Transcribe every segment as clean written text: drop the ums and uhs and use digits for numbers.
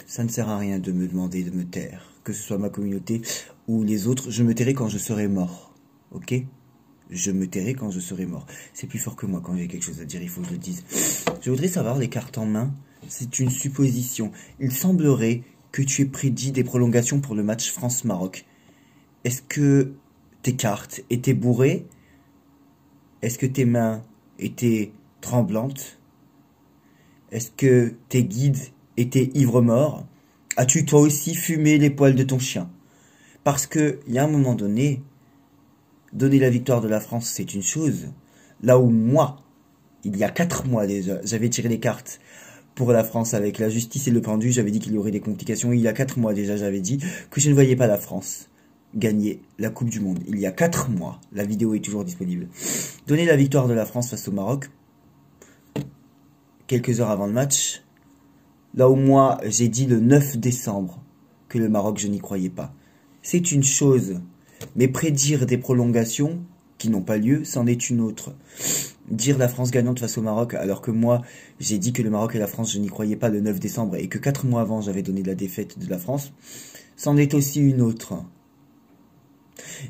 Ça ne sert à rien de me demander de me taire. Que ce soit ma communauté ou les autres, je me tairai quand je serai mort. Ok? Je me tairai quand je serai mort. C'est plus fort que moi quand j'ai quelque chose à dire, il faut que je le dise. Je voudrais savoir les cartes en main. C'est une supposition. Il semblerait que tu aies prédit des prolongations pour le match France-Maroc. Est-ce que tes cartes étaient bourrées? Est-ce que tes mains étaient tremblantes? Est-ce que tes guides étaient ivres-morts? As-tu toi aussi fumé les poils de ton chien? Parce que, il y a un moment donné, donner la victoire de la France, c'est une chose. Là où moi, il y a 4 mois déjà, j'avais tiré les cartes pour la France avec la justice et le pendu, j'avais dit qu'il y aurait des complications. Il y a 4 mois déjà, j'avais dit que je ne voyais pas la France gagner la Coupe du Monde. Il y a 4 mois, la vidéo est toujours disponible. Donner la victoire de la France face au Maroc, quelques heures avant le match, là où moi, j'ai dit le 9 décembre que le Maroc, je n'y croyais pas. C'est une chose, mais prédire des prolongations qui n'ont pas lieu, c'en est une autre. Dire la France gagnante face au Maroc, alors que moi, j'ai dit que le Maroc et la France, je n'y croyais pas le 9 décembre, et que 4 mois avant, j'avais donné la défaite de la France, c'en est aussi une autre.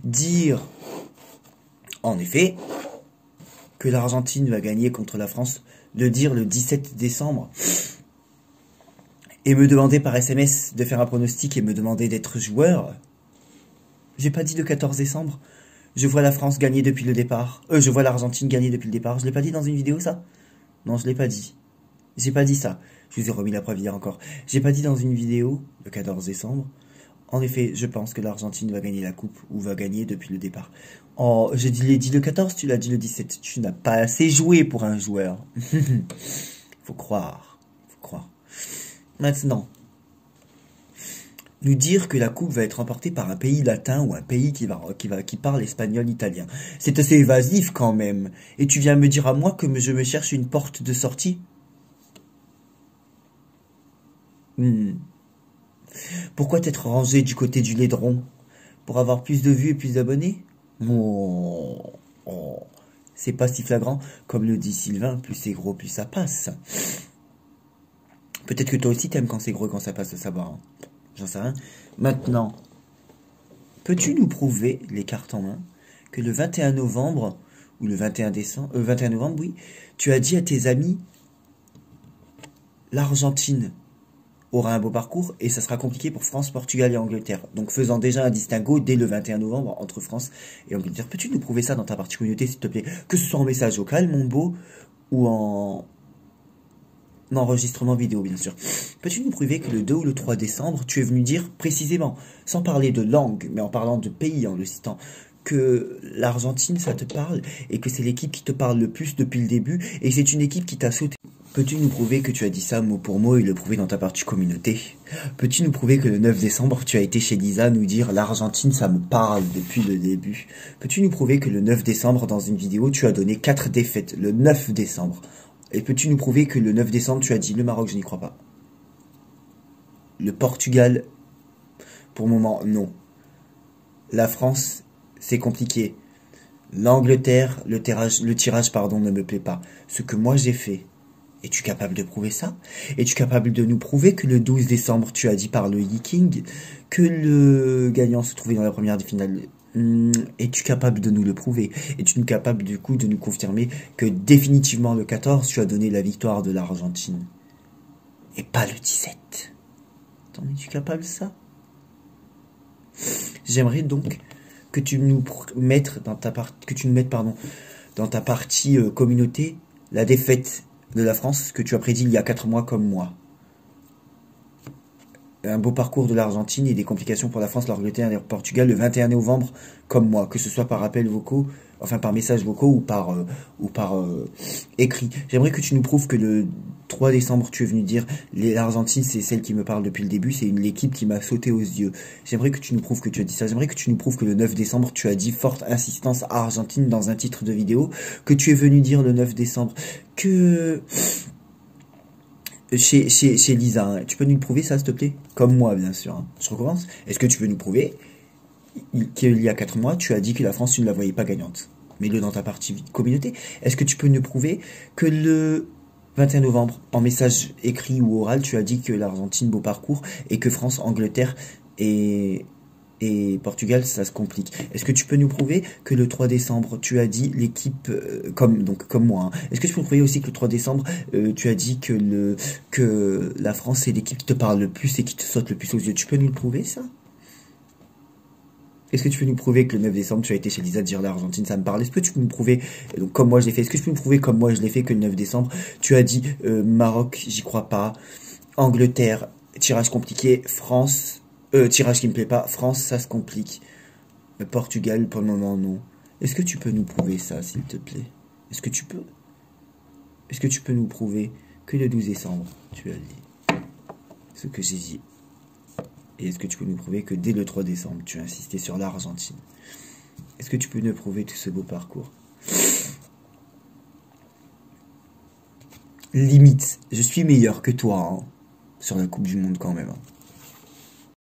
Dire, en effet, que l'Argentine va gagner contre la France, le dire le 17 décembre, et me demander par SMS de faire un pronostic et me demander d'être joueur. J'ai pas dit le 14 décembre. Je vois la France gagner depuis le départ. Je vois l'Argentine gagner depuis le départ. Je l'ai pas dit dans une vidéo, ça? Non, je l'ai pas dit. J'ai pas dit ça. Je vous ai remis la preuve hier encore. J'ai pas dit dans une vidéo, le 14 décembre. En effet, je pense que l'Argentine va gagner la coupe, ou va gagner depuis le départ. Oh, j'ai dit le 14, tu l'as dit le 17. Tu n'as pas assez joué pour un joueur. Faut croire. Faut croire. Maintenant, nous dire que la coupe va être remportée par un pays latin ou un pays qui parle espagnol, italien. C'est assez évasif quand même. Et tu viens me dire à moi que je me cherche une porte de sortie? Pourquoi t'être rangé du côté du laidron? Pour avoir plus de vues et plus d'abonnés? Oh, oh. C'est pas si flagrant. Comme le dit Sylvain, plus c'est gros, plus ça passe. Peut-être que toi aussi t'aimes quand c'est gros et quand ça passe, à savoir. Hein. J'en sais rien. Maintenant, peux-tu nous prouver, les cartes en main, que le 21 novembre, ou le 21 décembre, 21 novembre, oui, tu as dit à tes amis, l'Argentine aura un beau parcours et ça sera compliqué pour France, Portugal et Angleterre. Donc faisant déjà un distinguo dès le 21 novembre entre France et Angleterre. Peux-tu nous prouver ça dans ta partie communauté, s'il te plaît? Que ce soit en message vocal, mon beau, ou en enregistrement vidéo, bien sûr. Peux-tu nous prouver que le 2 ou le 3 décembre, tu es venu dire précisément, sans parler de langue, mais en parlant de pays, en le citant, que l'Argentine, ça te parle, et que c'est l'équipe qui te parle le plus depuis le début, et c'est une équipe qui t'a sauté. Peux-tu nous prouver que tu as dit ça mot pour mot et le prouver dans ta partie communauté? Peux-tu nous prouver que le 9 décembre, tu as été chez Lisa nous dire l'Argentine, ça me parle depuis le début? Peux-tu nous prouver que le 9 décembre, dans une vidéo, tu as donné 4 défaites, le 9 décembre? Et peux-tu nous prouver que le 9 décembre, tu as dit le Maroc, je n'y crois pas? Le Portugal, pour le moment, non. La France, c'est compliqué. L'Angleterre, le tirage, pardon, ne me plaît pas. Ce que moi j'ai fait, es-tu capable de prouver ça? Es-tu capable de nous prouver que le 12 décembre, tu as dit par le Yiking que le gagnant se trouvait dans la première finale? Es-tu capable de nous le prouver? Es-tu capable du coup de nous confirmer que définitivement le 14, tu as donné la victoire de l'Argentine? Et pas le 17? T'en es-tu capable de ça? J'aimerais donc que tu nous mettes dans ta partie communauté la défaite de la France que tu as prédit il y a 4 mois comme moi. Un beau parcours de l'Argentine et des complications pour la France, l'Angleterre et le Portugal le 21 novembre comme moi, que ce soit par appel vocaux, enfin par messages vocaux ou par écrit. J'aimerais que tu nous prouves que le 3 décembre tu es venu dire l'Argentine c'est celle qui me parle depuis le début, c'est l'équipe qui m'a sauté aux yeux. J'aimerais que tu nous prouves que tu as dit ça. J'aimerais que tu nous prouves que le 9 décembre tu as dit forte insistance Argentine dans un titre de vidéo, que tu es venu dire le 9 décembre que chez Lisa, hein. Tu peux nous le prouver ça s'il te plaît? Comme moi bien sûr, hein. Je recommence. Est-ce que tu peux nous prouver qu'il y a 4 mois tu as dit que la France tu ne la voyais pas gagnante? Mets-le dans ta partie communauté. Est-ce que tu peux nous prouver que le 21 novembre, en message écrit ou oral, tu as dit que l'Argentine, beau parcours, et que France, Angleterre et Portugal, ça se complique. Est-ce que tu peux nous prouver que le 3 décembre, tu as dit l'équipe, comme moi, hein. Est-ce que tu peux nous prouver aussi que le 3 décembre, tu as dit que la France, c'est l'équipe qui te parle le plus et qui te saute le plus aux yeux? Tu peux nous le prouver, ça? Est-ce que tu peux nous prouver que le 9 décembre, tu as été chez Lisa dire l'Argentine, ça me parle? Est-ce que tu peux nous prouver, donc comme moi je l'ai fait, est-ce que tu peux nous prouver comme moi je l'ai fait que le 9 décembre, tu as dit Maroc, j'y crois pas, Angleterre, tirage compliqué, France, tirage qui me plaît pas, France, ça se complique, Portugal, pour le moment, non. Est-ce que tu peux nous prouver ça, s'il te plaît? Est-ce que tu peux? Est-ce que tu peux nous prouver que le 12 décembre, tu as dit ce que j'ai dit? Et est-ce que tu peux nous prouver que dès le 3 décembre, tu as insisté sur l'Argentine? Est-ce que tu peux nous prouver tout ce beau parcours? Limite, je suis meilleur que toi, hein, sur la Coupe du Monde quand même, hein.